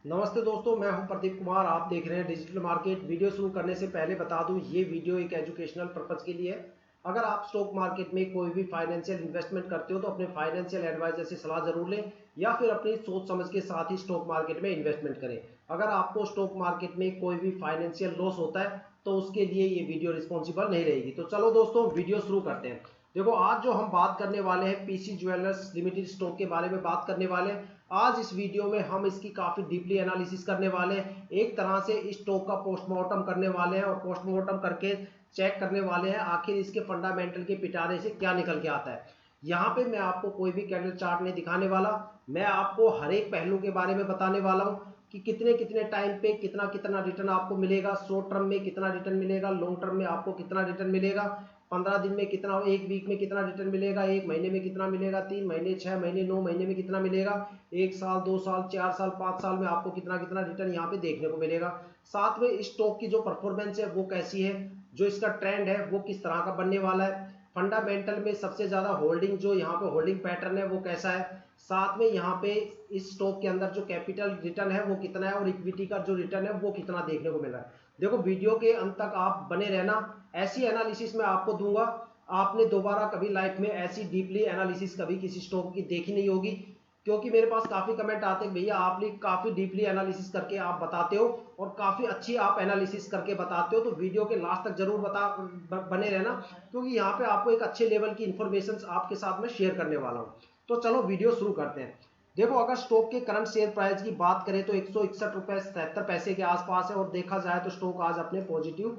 नमस्ते दोस्तों, मैं हूं प्रदीप कुमार। आप देख रहे हैं डिजिटल मार्केट। वीडियो शुरू करने से पहले बता दूं, ये वीडियो एक एजुकेशनल पर्पज़ के लिए है। अगर आप स्टॉक मार्केट में कोई भी फाइनेंशियल इन्वेस्टमेंट करते हो तो अपने फाइनेंशियल एडवाइजर से सलाह जरूर लें या फिर अपनी सोच समझ के साथ ही स्टॉक मार्केट में इन्वेस्टमेंट करें। अगर आपको स्टॉक मार्केट में कोई भी फाइनेंशियल लॉस होता है तो उसके लिए ये वीडियो रिस्पॉन्सिबल नहीं रहेगी। तो चलो दोस्तों, वीडियो शुरू करते हैं। देखो, आज जो हम बात करने वाले हैं पीसी ज्वेलर्स लिमिटेड स्टॉक के बारे में बात करने वाले हैं। आज इस वीडियो में हम इसकी काफ़ी डीपली एनालिसिस करने वाले हैं। एक तरह से इस स्टॉक का पोस्टमार्टम करने वाले हैं और पोस्टमार्टम करके चेक करने वाले हैं आखिर इसके फंडामेंटल के पिटारे से क्या निकल के आता है। यहाँ पे मैं आपको कोई भी कैंडल चार्ट नहीं दिखाने वाला। मैं आपको हर एक पहलू के बारे में बताने वाला हूँ कि कितने कितने टाइम पे कितना कितना रिटर्न आपको मिलेगा, शॉर्ट टर्म में कितना रिटर्न मिलेगा, लॉन्ग टर्म में आपको कितना रिटर्न मिलेगा, 15 दिन में कितना, एक वीक में कितना रिटर्न मिलेगा, एक महीने में कितना मिलेगा, 3 महीने, 6 महीने, 9 महीने में कितना मिलेगा, 1 साल, 2 साल, 4 साल, 5 साल में आपको कितना कितना रिटर्न यहाँ पे देखने को मिलेगा। साथ में इस स्टॉक की जो परफॉर्मेंस है वो कैसी है, जो इसका ट्रेंड है वो किस तरह का बनने वाला है, फंडामेंटल में सबसे ज्यादा होल्डिंग, जो यहाँ पे होल्डिंग पैटर्न है वो कैसा है, साथ में यहाँ पे इस स्टॉक के अंदर जो कैपिटल रिटर्न है वो कितना है और इक्विटी का जो रिटर्न है वो कितना देखने को मिल रहा है। देखो, वीडियो के अंत तक आप बने रहना। ऐसी एनालिसिस मैं आपको दूंगा, आपने दोबारा कभी लाइफ में ऐसी डीपली एनालिसिस कभी किसी स्टॉक की देखी नहीं होगी। क्योंकि मेरे पास काफ़ी कमेंट आते हैं, भैया आपने काफ़ी डीपली एनालिसिस करके आप बताते हो और काफ़ी अच्छी आप एनालिसिस करके बताते हो। तो वीडियो के लास्ट तक जरूर बने रहना, क्योंकि यहाँ पे आपको एक अच्छे लेवल की इंफॉर्मेशन आपके साथ में शेयर करने वाला हूँ। तो चलो वीडियो शुरू करते हैं। देखो, अगर स्टॉक के करंट शेयर प्राइस की बात करें तो 161 रुपये 77 पैसे के आसपास है और देखा जाए तो स्टॉक आज अपने पॉजिटिव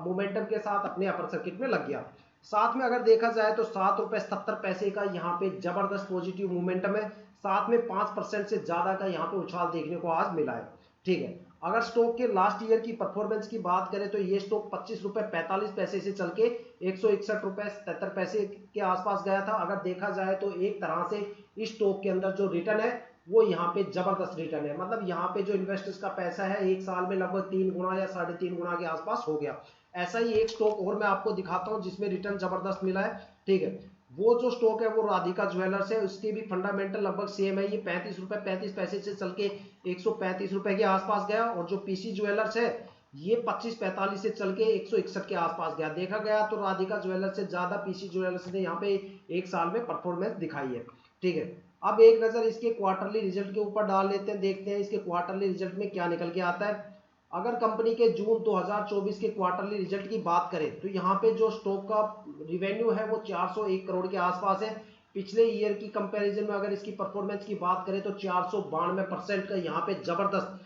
मोमेंटम के साथ अपने अपर सर्किट में लग गया। साथ में अगर देखा जाए तो 7 रुपये 70 पैसे का यहाँ पे जबरदस्त पॉजिटिव मोमेंटम है। साथ में 5% से ज्यादा का यहाँ पे उछाल देखने को आज मिला है। ठीक है, अगर स्टॉक के लास्ट ईयर की परफॉर्मेंस की बात करें तो ये स्टॉक 25 रुपये 45 पैसे से चल के 161 रुपये 77 पैसे के आसपास गया था। अगर देखा जाए तो एक तरह से इस स्टॉक के अंदर जो रिटर्न है वो यहाँ पे जबरदस्त रिटर्न है। मतलब यहाँ पे जो इन्वेस्टर्स का पैसा है एक साल में लगभग 3 गुना या 3.5 गुना के आसपास हो गया। ऐसा ही एक स्टॉक और मैं आपको दिखाता हूँ जिसमें रिटर्न जबरदस्त मिला है। ठीक है, वो जो स्टॉक है वो राधिका ज्वेलर्स है। उसके भी फंडामेंटल लगभग सेम है। ये 35 रुपये 35 पैसे से चल के 135 रुपए के आसपास गया और जो पीसी ज्वेलर्स है ये 25 45 से चल के 161 के आसपास गया। देखा गया तो राधिका ज्वेलर्स से ज्यादा पीसी ज्वेलर्स ने यहाँ पे एक साल में परफॉर्मेंस दिखाई है। ठीक है, अब एक नजर इसके क्वार्टरली रिजल्ट के ऊपर डाल लेते हैं, देखते हैं इसके क्वार्टरली रिजल्ट में क्या निकल के आता है। अगर कंपनी के जून 2024 के क्वार्टरली रिजल्ट की बात करें तो यहाँ पे जो स्टॉक का रिवेन्यू है वो 401 करोड़ के आसपास है। पिछले ईयर की कंपैरिजन में अगर इसकी परफॉर्मेंस की बात करें तो 492% का यहाँ पे जबरदस्त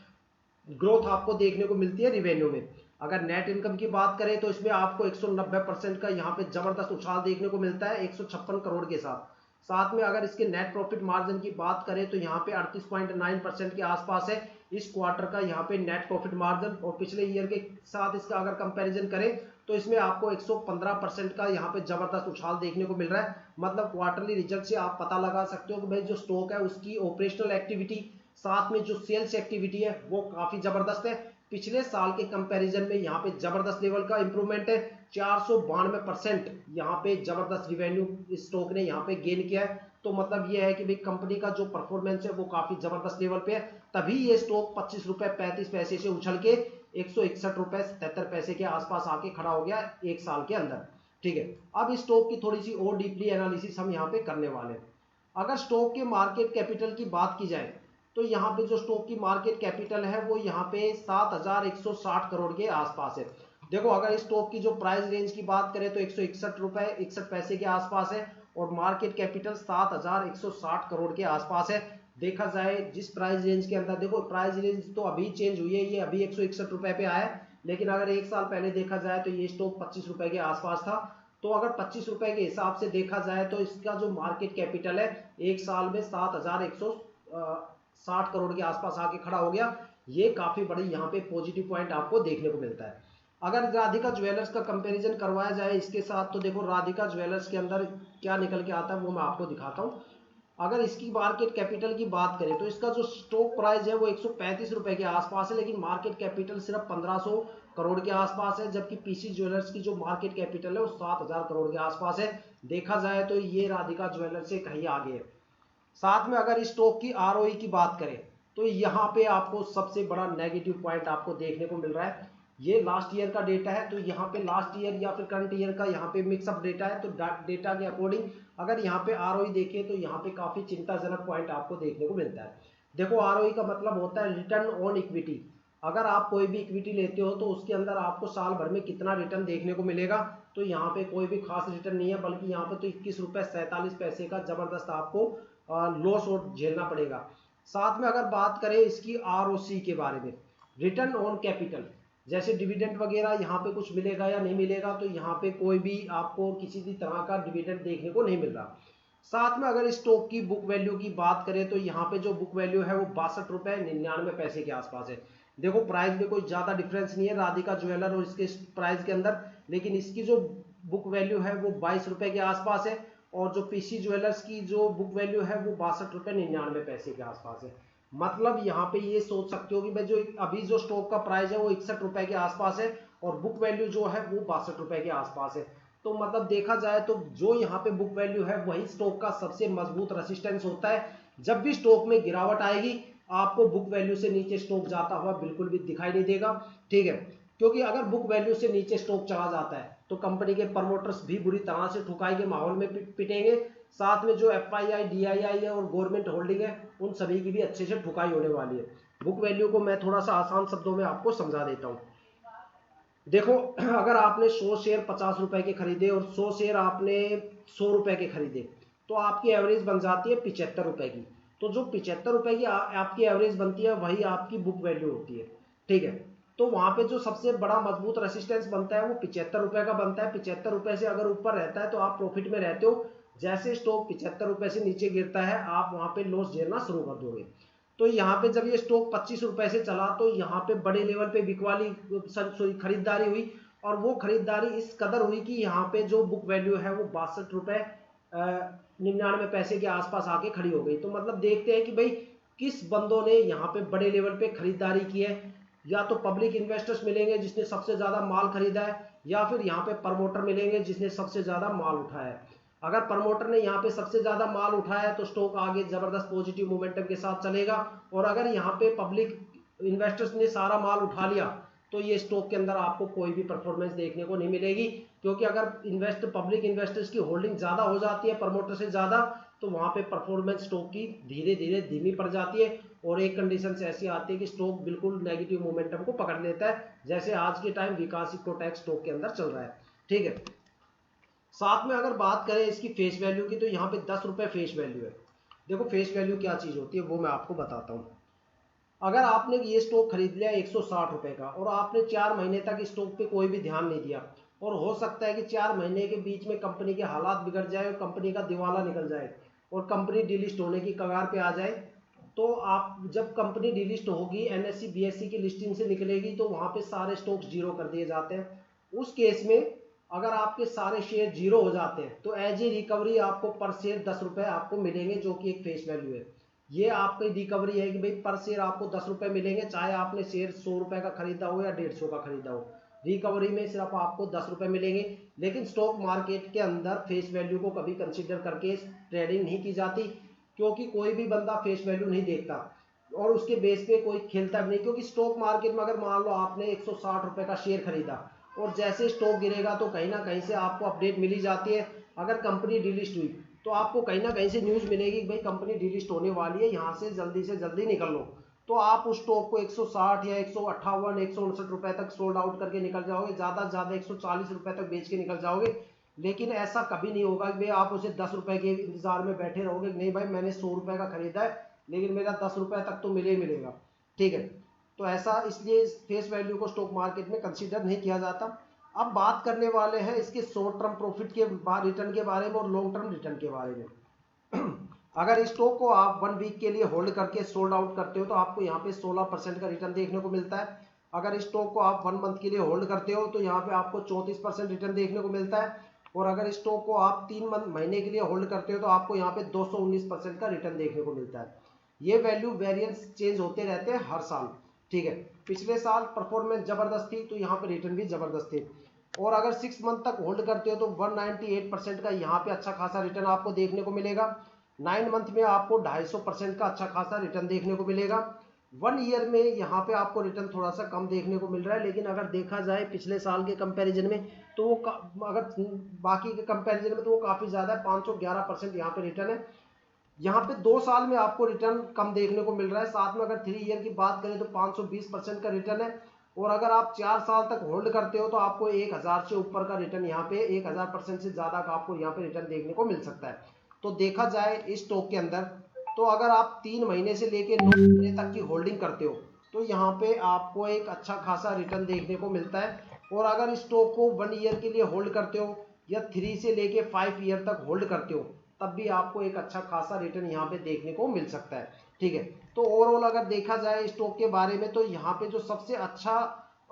ग्रोथ आपको देखने को मिलती है रिवेन्यू में। अगर नेट इनकम की बात करें तो इसमें आपको 190% का यहाँ पे जबरदस्त उछाल देखने को मिलता है 156 करोड़ के साथ। साथ में अगर इसके नेट प्रॉफिट मार्जिन की बात करें तो यहाँ पे 38.9% के आसपास है इस क्वार्टर का यहाँ पे नेट प्रॉफिट मार्जिन। और पिछले ईयर के साथ इसका अगर कंपैरिजन करें तो इसमें आपको 115% का यहाँ पे जबरदस्त उछाल देखने को मिल रहा है। मतलब क्वार्टरली रिजल्ट से आप पता लगा सकते हो कि भाई जो स्टॉक है उसकी ऑपरेशनल एक्टिविटी साथ में जो सेल्स एक्टिविटी है वो काफी जबरदस्त है। पिछले साल के कंपैरिजन में यहाँ पे जबरदस्त लेवल का इंप्रूवमेंट है। 492% यहाँ पे जबरदस्त रिवेन्यू इस स्टॉक ने यहाँ पे गेन किया है। तो मतलब ये है कि भाई कंपनी का जो परफॉर्मेंस है वो काफी जबरदस्त लेवल पे है। तभी ये स्टॉक 25 रुपये 35 पैसे से उछल के 161 रुपये 77 पैसे के आसपास आके खड़ा हो गया एक साल के अंदर। ठीक है, अब इस स्टॉक की थोड़ी सी और डीपली एनालिसिस हम यहाँ पे करने वाले हैं। अगर स्टॉक के मार्केट कैपिटल की बात की जाए तो यहाँ पे जो स्टॉक की मार्केट कैपिटल है वो यहाँ पे 7160 करोड़ के आसपास है। देखो, अगर इस स्टॉक की जो प्राइस रेंज की बात करें तो 161 रुपये 61 पैसे के आसपास है और मार्केट कैपिटल 7160 करोड़ के आसपास है। देखा जाए जिस प्राइस रेंज के अंदर, देखो प्राइस रेंज तो अभी चेंज हुई है, ये अभी 161 रुपये पे आया है, लेकिन अगर एक साल पहले देखा जाए तो ये स्टॉक 25 रुपये के आसपास था। तो अगर 25 रुपये के हिसाब से देखा जाए तो इसका जो मार्केट कैपिटल है एक साल में 7160 करोड़ के आसपास आके खड़ा हो गया। ये काफी बड़ी यहाँ पे पॉजिटिव पॉइंट आपको देखने को मिलता है। अगर राधिका ज्वेलर्स का कंपैरिजन करवाया जाए इसके साथ तो देखो राधिका ज्वेलर्स के अंदर क्या निकल के आता है वो मैं आपको दिखाता हूँ। अगर इसकी मार्केट कैपिटल की बात करें तो इसका जो स्टॉक प्राइस है वो 135 रुपए के आसपास है, लेकिन मार्केट कैपिटल सिर्फ 1500 करोड़ के आसपास है। जबकि पीसी ज्वेलर्स की जो मार्केट कैपिटल है वो 7000 करोड़ के आसपास है। देखा जाए तो ये राधिका ज्वेलर्स से कहीं आगे है। साथ में अगर इस स्टॉक की आरओई की बात करें तो यहाँ पे आपको सबसे बड़ा नेगेटिव पॉइंट आपको देखने को मिल रहा है। ये लास्ट ईयर का डेटा है, तो यहाँ पे लास्ट ईयर या फिर करंट ईयर का यहाँ पे मिक्सअप डेटा है, तो डेटा के अकॉर्डिंग अगर यहाँ पे आरओई देखें तो यहाँ पे काफी चिंताजनक पॉइंट आपको देखने को मिलता है। देखो आरओई का मतलब होता है रिटर्न ऑन इक्विटी। अगर आप कोई भी इक्विटी लेते हो तो उसके अंदर आपको साल भर में कितना रिटर्न देखने को मिलेगा, तो यहाँ पे कोई भी खास रिटर्न नहीं है, बल्कि यहाँ पे तो 21 रुपये 47 पैसे का जबरदस्त आपको लॉस और झेलना पड़ेगा। साथ में अगर बात करें इसकी आरओसी के बारे में, रिटर्न ऑन कैपिटल, जैसे डिविडेंड वगैरह यहाँ पे कुछ मिलेगा या नहीं मिलेगा, तो यहाँ पे कोई भी आपको किसी भी तरह का डिविडेंड देखने को नहीं मिल रहा। साथ में अगर स्टॉक की बुक वैल्यू की बात करें तो यहाँ पे जो बुक वैल्यू है वो 62 रुपये 99 पैसे के आसपास है। देखो प्राइस में कोई ज़्यादा डिफरेंस नहीं है राधिका ज्वेलर और इसके प्राइस के अंदर, लेकिन इसकी जो बुक वैल्यू है वो 22 रुपये के आसपास है, और जो पीसी ज्वेलर्स की जो बुक वैल्यू है वो 62 रुपये 99 पैसे के आसपास है। मतलब यहाँ पे ये सोच सकते हो कि भाई जो अभी जो स्टॉक का प्राइस है वो 61 रुपये के आसपास है और बुक वैल्यू जो है वो 62 रुपये के आसपास है। तो मतलब देखा जाए तो जो यहाँ पे बुक वैल्यू है वही स्टॉक का सबसे मजबूत रेसिस्टेंस होता है। जब भी स्टॉक में गिरावट आएगी आपको बुक वैल्यू से नीचे स्टॉक जाता हुआ बिल्कुल भी दिखाई नहीं देगा, ठीक है। क्योंकि अगर बुक वैल्यू से नीचे स्टॉक चला जाता है तो कंपनी के प्रमोटर्स भी बुरी तरह से ठुकाई के माहौल में पिटेंगे, साथ में जो एफआईआई डीआईआई है और गवर्नमेंट होल्डिंग है उन सभी की भी अच्छे से ठुकाई होने वाली है। बुक वैल्यू को मैं थोड़ा सा आसान शब्दों में आपको समझा देता हूँ। देखो अगर आपने 100 शेयर 50 रुपए के खरीदे और 100 शेयर आपने 100 रुपए के खरीदे तो आपकी एवरेज बन जाती है 75 रुपए की। तो जो 75 रुपए की आपकी एवरेज बनती है वही आपकी बुक वैल्यू होती है, ठीक है। तो वहां पे जो सबसे बड़ा मजबूत रेसिस्टेंस बनता है वो 75 रुपए का बनता है। 75 रुपए से अगर ऊपर रहता है तो आप प्रॉफिट में रहते हो, जैसे स्टॉक 75 रुपए से नीचे गिरता है आप वहां पे लॉस झेलना शुरू कर दोगे। तो यहाँ पे जब ये स्टॉक 25 रुपए से चला तो यहाँ पे बड़े लेवल पे बिकवाली सॉरी खरीदारी हुई, और वो खरीदारी इस कदर हुई कि यहाँ पे जो बुक वैल्यू है वो 62 रुपये 99 पैसे के आसपास आके खड़ी हो गई। तो मतलब देखते हैं कि भाई किस बंदों ने यहाँ पे बड़े लेवल पे खरीदारी की है, या तो पब्लिक इन्वेस्टर्स मिलेंगे जिसने सबसे ज्यादा माल खरीदा है, या फिर यहाँ पे प्रमोटर मिलेंगे जिसने सबसे ज्यादा माल उठाया है। अगर प्रमोटर ने यहाँ पे सबसे ज्यादा माल उठाया है तो स्टॉक आगे जबरदस्त पॉजिटिव मोमेंटम के साथ चलेगा, और अगर यहाँ पे पब्लिक इन्वेस्टर्स ने सारा माल उठा लिया तो ये स्टॉक के अंदर आपको कोई भी परफॉर्मेंस देखने को नहीं मिलेगी। क्योंकि अगर पब्लिक इन्वेस्टर्स की होल्डिंग ज्यादा हो जाती है प्रमोटर से ज्यादा, तो वहां पे परफॉर्मेंस स्टॉक की धीरे धीरे धीमी पड़ जाती है, और एक कंडीशन ऐसी आती है कि स्टॉक बिल्कुल नेगेटिव मोमेंटम को पकड़ लेता है, जैसे आज के टाइम विकास इकोटेक स्टॉक के अंदर चल रहा है, ठीक है। साथ में अगर बात करें इसकी फेस वैल्यू की तो यहाँ पे 10 रुपये फेस वैल्यू है। देखो फेस वैल्यू क्या चीज होती है वो मैं आपको बताता हूँ। अगर आपने ये स्टॉक खरीद लिया 160 रुपए का और आपने 4 महीने तक इस स्टॉक पे कोई भी ध्यान नहीं दिया, और हो सकता है कि 4 महीने के बीच में कंपनी के हालात बिगड़ जाए और कंपनी का दिवाला निकल जाए और कंपनी डिलिस्ट होने की कगार पे आ जाए, तो आप जब कंपनी डिलिस्ट होगी एनएससी बीएससी की लिस्टिंग से निकलेगी तो वहां पे सारे स्टॉक्स जीरो कर दिए जाते हैं। उस केस में अगर आपके सारे शेयर जीरो हो जाते हैं तो एज ए रिकवरी आपको पर शेयर 10 रुपए आपको मिलेंगे, जो कि एक फेस वैल्यू है। ये आपकी रिकवरी है कि भाई पर शेयर आपको 10 रुपए मिलेंगे, चाहे आपने शेयर 100 रुपए का खरीदा हो या 150 का खरीदा हो, रिकवरी में सिर्फ आपको 10 रुपए मिलेंगे। लेकिन स्टॉक मार्केट के अंदर फेस वैल्यू को कभी कंसिडर करके ट्रेडिंग नहीं की जाती, क्योंकि कोई भी बंदा फेस वैल्यू नहीं देखता और उसके बेस पे कोई खेलता भी नहीं। क्योंकि स्टॉक मार्केट में अगर मान लो आपने 160 रुपए का शेयर खरीदा और जैसे स्टॉक गिरेगा तो कहीं ना कहीं से आपको अपडेट मिली जाती है। अगर कंपनी डिलिस्ट हुई तो आपको कहीं ना कहीं से न्यूज़ मिलेगी कि भाई कंपनी डिलिस्ट होने वाली है, यहाँ से जल्दी निकल लो। तो आप उस स्टॉक को 160 या 158 159 रुपए तक सोल्ड आउट करके निकल जाओगे, ज़्यादा से ज़्यादा 140 रुपए तक बेच के निकल जाओगे। लेकिन ऐसा कभी नहीं होगा कि भाई आप उसे 10 रुपए के इंतजार में बैठे रहोगे, नहीं भाई मैंने 100 रुपए का खरीदा है लेकिन मेरा 10 रुपए तक तो मिलेगा, ठीक है। तो ऐसा इसलिए फेस वैल्यू को स्टॉक मार्केट में कंसीडर नहीं किया जाता। अब बात करने वाले हैं इसके शॉर्ट टर्म प्रॉफिट के रिटर्न के बारे में और लॉन्ग टर्म रिटर्न के बारे में। अगर स्टॉक को आप 1 वीक के लिए होल्ड करके सोल्ड आउट करते हो तो आपको यहाँ पे 16% का रिटर्न देखने को मिलता है। अगर स्टॉक को आप 1 मंथ के लिए होल्ड करते हो तो यहाँ पे आपको 34% रिटर्न देखने को मिलता है, और अगर स्टॉक को आप 3 महीने के लिए होल्ड करते हो तो आपको यहाँ पे 219% का रिटर्न देखने को मिलता है। ये वैल्यू वेरिएंस चेंज होते रहते हैं हर साल, ठीक है। पिछले साल परफॉर्मेंस जबरदस्त थी तो यहाँ पे रिटर्न भी जबरदस्त थे। और अगर 6 मंथ तक होल्ड करते हो तो 198% का यहाँ पे अच्छा खासा रिटर्न आपको देखने को मिलेगा। 9 मंथ में आपको 250% का अच्छा खासा रिटर्न देखने को मिलेगा। 1 ईयर में यहाँ पे आपको रिटर्न थोड़ा सा कम देखने को मिल रहा है, लेकिन अगर देखा जाए पिछले साल के कंपैरिजन में तो वो अगर बाकी के कंपैरिजन में तो वो काफ़ी ज़्यादा है, 511% यहाँ पे रिटर्न है। यहाँ पे 2 साल में आपको रिटर्न कम देखने को मिल रहा है। साथ में अगर 3 ईयर की बात करें तो 520% का रिटर्न है, और अगर आप 4 साल तक होल्ड करते हो तो आपको 1000 से ऊपर का रिटर्न यहाँ पे 1000% से ज़्यादा का आपको यहाँ पे रिटर्न देखने को मिल सकता है। तो देखा जाए इस स्टॉक के अंदर, तो अगर आप 3 महीने से लेके 9 महीने तक की होल्डिंग करते हो तो यहाँ पे आपको एक अच्छा खासा रिटर्न देखने को मिलता है। और अगर इस स्टॉक को 1 ईयर के लिए होल्ड करते हो या 3 से लेके 5 ईयर तक होल्ड करते हो तब भी आपको एक अच्छा खासा रिटर्न यहाँ पे देखने को मिल सकता है। ठीक है, तो ओवरऑल अगर देखा जाए स्टॉक के बारे में तो यहाँ पे जो सबसे अच्छा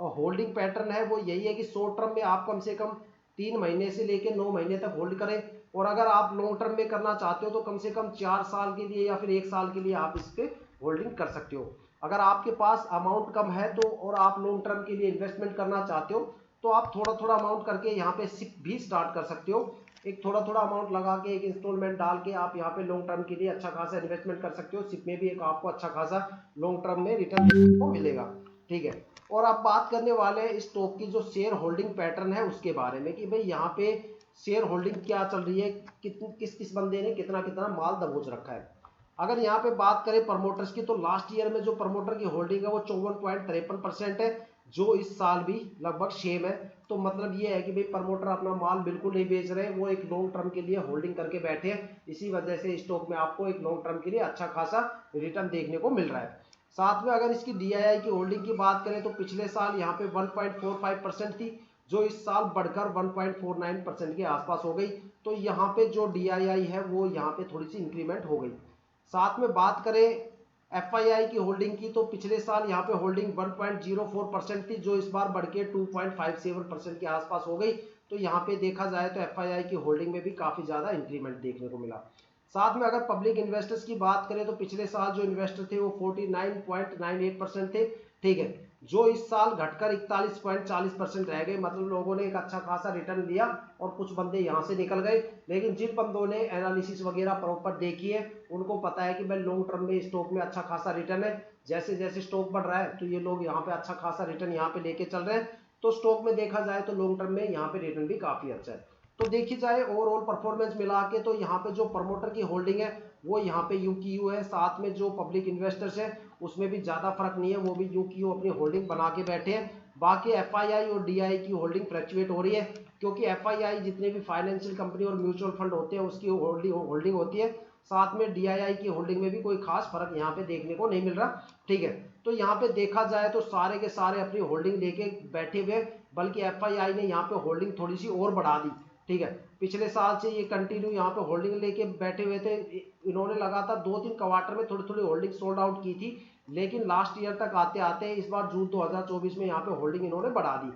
होल्डिंग पैटर्न है वो यही है कि शॉर्ट टर्म में आप कम से कम 3 महीने से लेकर 9 महीने तक होल्ड करें, और अगर आप लॉन्ग टर्म में करना चाहते हो तो कम से कम 4 साल के लिए या फिर 1 साल के लिए आप इस पे होल्डिंग कर सकते हो। अगर आपके पास अमाउंट कम है तो और आप लॉन्ग टर्म के लिए इन्वेस्टमेंट करना चाहते हो तो आप थोड़ा थोड़ा अमाउंट करके यहाँ पे सिप भी स्टार्ट कर सकते हो। एक थोड़ा थोड़ा अमाउंट लगा के एक इंस्टॉलमेंट डाल के आप यहाँ पे लॉन्ग टर्म के लिए अच्छा खासा इन्वेस्टमेंट कर सकते हो। सिप में भी एक आपको अच्छा खासा लॉन्ग टर्म में रिटर्न देखने को मिलेगा। ठीक है, और अब बात करने वाले हैं स्टॉक की जो शेयर होल्डिंग पैटर्न है उसके बारे में कि भाई यहाँ पे शेयर होल्डिंग क्या चल रही है, किस किस बंदे ने कितना कितना माल दबोच रखा है। अगर यहाँ पे बात करें प्रमोटर्स की तो लास्ट ईयर में जो प्रमोटर की होल्डिंग है वो 54.53% है, जो इस साल भी लगभग सेम है। तो मतलब ये है कि भाई प्रमोटर अपना माल बिल्कुल नहीं बेच रहे, वो एक लॉन्ग टर्म के लिए होल्डिंग करके बैठे हैं। इसी वजह से स्टॉक में आपको एक लॉन्ग टर्म के लिए अच्छा खासा रिटर्न देखने को मिल रहा है। साथ में अगर इसकी डीआईआई की होल्डिंग की बात करें तो पिछले साल यहाँ पे 1.45% थी, जो इस साल बढ़कर 1.49% के आसपास हो गई। तो यहाँ पे जो डीआईआई है वो यहाँ पे थोड़ी सी इंक्रीमेंट हो गई। साथ में बात करें एफआईआई की होल्डिंग की तो पिछले साल यहाँ पे होल्डिंग 1.04% थी, जो इस बार बढ़ के 2.57% के आसपास हो गई। तो यहाँ पे देखा जाए तो एफआईआई की होल्डिंग में भी काफ़ी ज़्यादा इंक्रीमेंट देखने को मिला। साथ में अगर पब्लिक इन्वेस्टर्स की बात करें तो पिछले साल जो इन्वेस्टर थे वो 49.98% थे। ठीक है, जो इस साल घटकर 41.40% रह गए, मतलब लोगों ने एक अच्छा खासा रिटर्न लिया और कुछ बंदे यहाँ से निकल गए। लेकिन जिन बंदों ने एनालिसिस वगैरह प्रॉपर देखी है उनको पता है कि भाई लॉन्ग टर्म में स्टॉक में अच्छा खासा रिटर्न है, जैसे जैसे स्टॉक बढ़ रहा है तो ये लोग यहाँ पे अच्छा खासा रिटर्न यहाँ पे लेके चल रहे हैं। तो स्टॉक में देखा जाए तो लॉन्ग टर्म में यहाँ पे रिटर्न भी काफी अच्छा है। तो देखी जाए ओवरऑल परफॉर्मेंस मिला के तो यहाँ पे जो प्रमोटर की होल्डिंग है वो यहाँ पे यूक्यू है, साथ में जो पब्लिक इन्वेस्टर्स है उसमें भी ज्यादा फर्क नहीं है, वो भी यूक्यू अपनी होल्डिंग बना के बैठे हैं। बाकी एफआईआई और डीआई की होल्डिंग फ्लक्चुएट हो रही है, क्योंकि एफआईआई जितने भी फाइनेंशियल कंपनी और म्यूचुअल फंड होते हैं उसकी होल्डिंग होती है। साथ में डीआईआई की होल्डिंग में भी कोई खास फर्क यहाँ पे देखने को नहीं मिल रहा। ठीक है, तो यहाँ पे देखा जाए तो सारे के सारे अपनी होल्डिंग लेके बैठे हुए, बल्कि एफआईआई ने यहाँ पे होल्डिंग थोड़ी सी और बढ़ा दी। ठीक है, पिछले साल से ये कंटिन्यू यहाँ पे होल्डिंग लेके बैठे हुए थे, इन्होंने लगातार 2-3 क्वार्टर में थोड़ी थोड़ी होल्डिंग सोल्ड आउट की थी, लेकिन लास्ट ईयर तक आते आते इस बार जून 2024 में यहाँ पे होल्डिंग इन्होंने बढ़ा दी।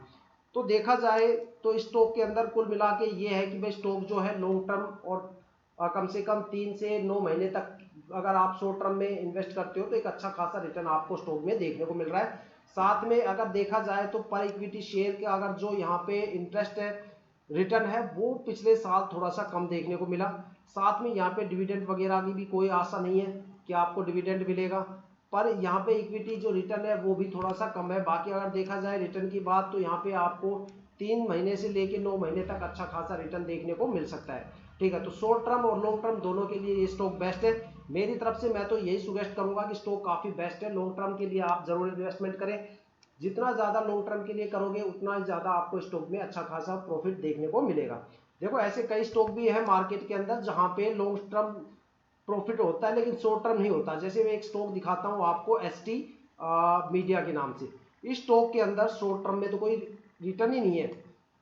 तो देखा जाए तो स्टॉक के अंदर कुल मिला के ये है कि भाई स्टॉक जो है लॉन्ग टर्म और कम से कम 3 से 9 महीने तक अगर आप शॉर्ट टर्म में इन्वेस्ट करते हो तो एक अच्छा खासा रिटर्न आपको स्टॉक में देखने को मिल रहा है। साथ में अगर देखा जाए तो पर इक्विटी शेयर के अगर जो यहाँ पे इंटरेस्ट है, रिटर्न है, वो पिछले साल थोड़ा सा कम देखने को मिला। साथ में यहाँ पे डिविडेंड वगैरह की भी कोई आशा नहीं है कि आपको डिविडेंड मिलेगा, पर यहाँ पे इक्विटी जो रिटर्न है वो भी थोड़ा सा कम है। बाकी अगर देखा जाए रिटर्न की बात तो यहाँ पे आपको 3 महीने से लेके 9 महीने तक अच्छा खासा रिटर्न देखने को मिल सकता है। ठीक है, तो शॉर्ट टर्म और लॉन्ग टर्म दोनों के लिए ये स्टॉक बेस्ट है। मेरी तरफ से मैं तो यही सुजेस्ट करूंगा कि स्टॉक काफी बेस्ट है, लॉन्ग टर्म के लिए आप जरूर इन्वेस्टमेंट करें। जितना ज़्यादा लॉन्ग टर्म के लिए करोगे उतना ही ज़्यादा आपको स्टॉक में अच्छा खासा प्रॉफिट देखने को मिलेगा। देखो ऐसे कई स्टॉक भी है मार्केट के अंदर जहाँ पे लॉन्ग टर्म प्रॉफिट होता है लेकिन शॉर्ट टर्म नहीं होता। जैसे मैं एक स्टॉक दिखाता हूँ आपको, एसटी मीडिया के नाम से। इस स्टॉक के अंदर शॉर्ट टर्म में तो कोई रिटर्न ही नहीं है,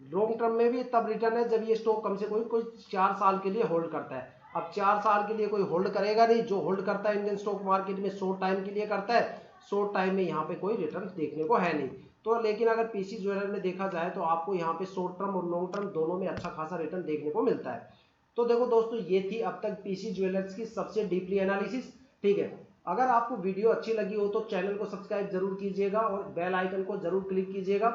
लॉन्ग टर्म में भी तब रिटर्न है जब ये स्टॉक कम से कोई 4 साल के लिए होल्ड करता है। अब 4 साल के लिए कोई होल्ड करेगा नहीं, जो होल्ड करता है इंडियन स्टॉक मार्केट में शॉर्ट टाइम के लिए करता है, शॉर्ट टाइम में यहाँ पे कोई रिटर्न देखने को है नहीं। तो लेकिन अगर पीसी ज्वेलर में देखा जाए तो आपको यहाँ पे शॉर्ट टर्म और लॉन्ग टर्म दोनों में अच्छा खासा रिटर्न देखने को मिलता है। तो देखो दोस्तों, ये थी अब तक पीसी ज्वेलर्स की सबसे डीपली एनालिसिस। ठीक है, अगर आपको वीडियो अच्छी लगी हो तो चैनल को सब्सक्राइब जरूर कीजिएगा और बेल आइकन को जरूर क्लिक कीजिएगा।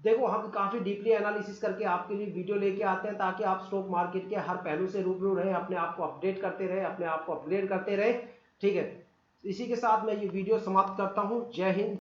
देखो हम काफी डीपली एनालिसिस करके आपके लिए वीडियो लेके आते हैं ताकि आप स्टॉक मार्केट के हर पहलू से रूबरू रहें, अपने आप को अपडेट करते रहें, अपने आप को अपग्रेड करते रहें। ठीक है, इसी के साथ मैं ये वीडियो समाप्त करता हूँ। जय हिंद।